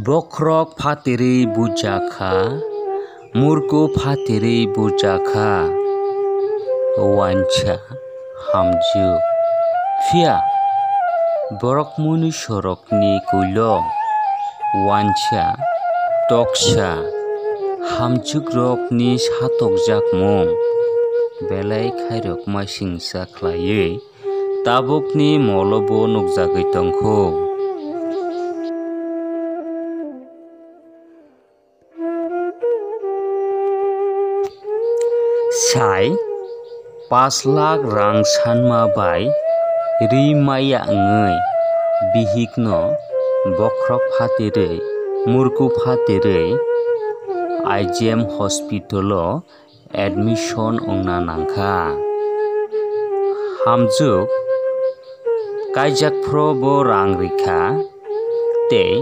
Bokrok fatiri bujaka, murku fatiri bujaka, wancha, hamjwk. Fia, borok muni sorokni kulo, wancha, toksa, hamjwk rokni satok jakmung, belai khairok masingsa khlaiui, tabukni molobo nukjagui tongkho. Sai 5 lakh rang sanma bai rimaya ngui bihikno bokrok fatirui murku fatirui IGM hospitalo admission ongna nangkha. Hamjwk kaijakfro bo rang rikha tei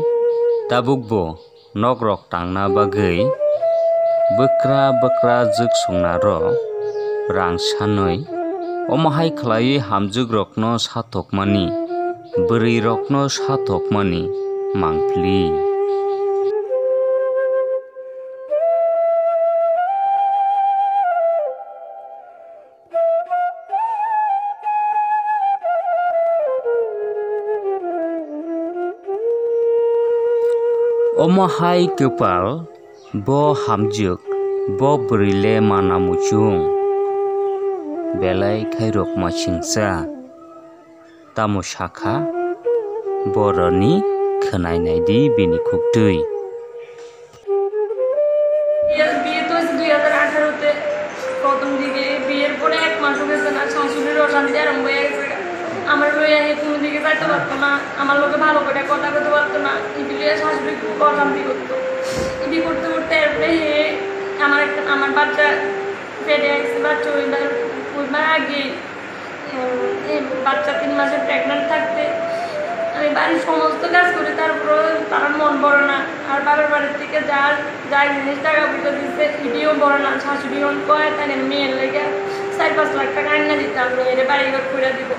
tabukbo nogrok tangna bagui bukrajuk songnaro rang sanui omahai khlaiui hamjwk rokno satokmani bwrwi rokno satokmani mangpili. Omahai kepal bo hamjwk bo bwrile mana muchung belai khairok masingsa tamo sakha boroni khnainai di bini khuktui. বিয়ে তো 2018-তে প্রথম দিকে বিয়ের পরে 1 মাসও গেছে না শাশুড়ির অশান্তি আরম্ভ হয়ে গেছে। আমার লইয়া কোনো দিকে যাইতে পারতো না, আমার লোকে ভালো করে কথা বলতে পারতো না, ইবিলিয়া শাশুড়ি খুব অশান্তি করতো। ইবি করতে করতে এরপরে আমার বাচ্চা পেটে আসছে, বাচ্চা ওইবার আগে বাচ্চা 3 মাসে প্রেগনেন্ট থাকতে আমি বাড়ির সমস্ত কাজ করি, তারপর তার মন বড় না। আর বাবার বাড়ির থেকে যার জিনিস টাকা পয়সা দিচ্ছে এটিও বড় না। শাশুড়ি কয় তাই মেয়ের লেগে 4-5 লাখ টাকা আইনা দিতাম, এর বাড়িঘর করে দিব,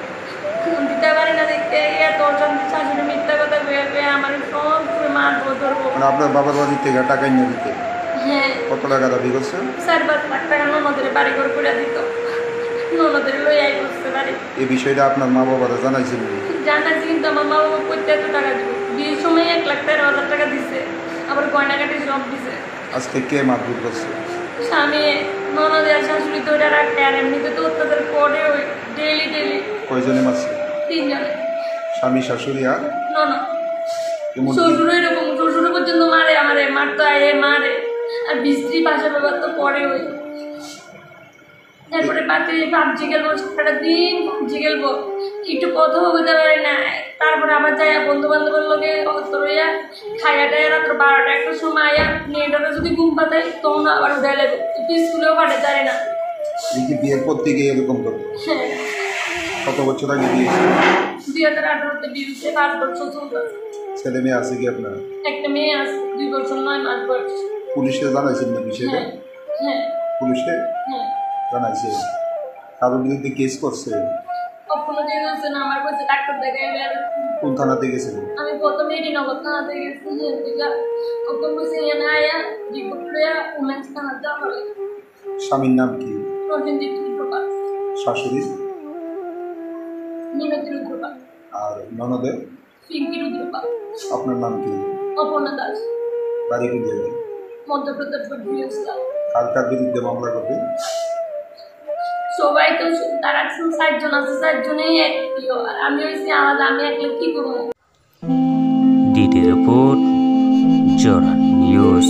দিতে পারি না দেখতে এত অশান্তি। শাশুড়ি মিথ্যা কথা বলে আমার সব মারবো ধরবো। আপনার বাবার বাড়ি থেকে টাকা এনে দিতে? হ্যাঁ। কত টাকা দাবি করছেন? 4-5 লাখ টাকা ননদের বাড়িঘর করে দিত, ননদের লইয়াই করছে বাড়ি। এই বিষয়টা আপনার মা বাবারা জানাইছেন? জানাইছি, কিন্তু আমার মা বাবা করতে এত টাকা দিব, বিয়ের সময় 1,13,000 টাকা দিছে, আবার গয়নাকাটি সব দিছে। আজকে কে মারধর করছে? স্বামী, ননদের শাশুড়ি তো এটা রাখতে, আর এমনিতে তো অত্যাচার করে ওই ডেইলি। কয়জনে মারছে? 3 জনে। স্বামী, শাশুড়ি আর ননদ। শ্বশুর এরকম, শ্বশুর পর্যন্ত মারে, আমারে মারতো, মারে। আর বৃষ্টি ভাষা ব্যবহার তো পরে ওই। তারপরে বাড়িতে পাবজি খেলবো, সারাটা দিন পাবজি খেলবো, একটু কথাও বলতে পারি না। তারপরে আবার যাই বন্ধু বান্ধবের লোকে অত রইয়া খাইয়া টাইয়া রাত্র 12টা-1টার সময় আয়া মেয়েটারা যদি ঘুম পাতাই তখন আবার উঠে লাগবে, স্কুলেও পাঠে যাই না। বিয়ের পর থেকে এরকম করবো? হ্যাঁ। কত বছর আগে বিয়ে? 2018-তে বিয়ে হচ্ছে, 5 বছর চলতেছে। ছেলে মেয়ে আছে কি আপনার? একটা মেয়ে আছে, 2 বছর 9 মাস বয়স। পুলিশে জানাইছেন না বিষয়টা? হ্যাঁ। পুলিশে জানাইছে? কারোর বিরুদ্ধে কেস করছে? কখনো কেস হচ্ছে না, আমার কাছে ডাক্তার দেখাই। কোন থানাতে গেছেন? আমি প্রথমে নগর থানাতে গেছি, ওখান বসে এনে আয়া রিপোর্ট লইয়া উমেন্স থানা যাওয়া হয়। স্বামীর নাম কি? রঞ্জিত রুদ্রপাল। শাশুড়ি? মিনতি রুদ্রপাল। আর ননদের? পিঙ্কি রুদ্রপাল। আপনার নাম কি? অপর্ণা দাস। বাড়ি কোন জায়গায়? মধ্যপ্রদেশ বরিশাল। কার বিরুদ্ধে মামলা করবে? সবাই তো তারা 60 জন আছে, 60 জনেই একটিও, আর আমি হয়েছি আলাদা, আমি একলা কি করবো? Di report Joran News.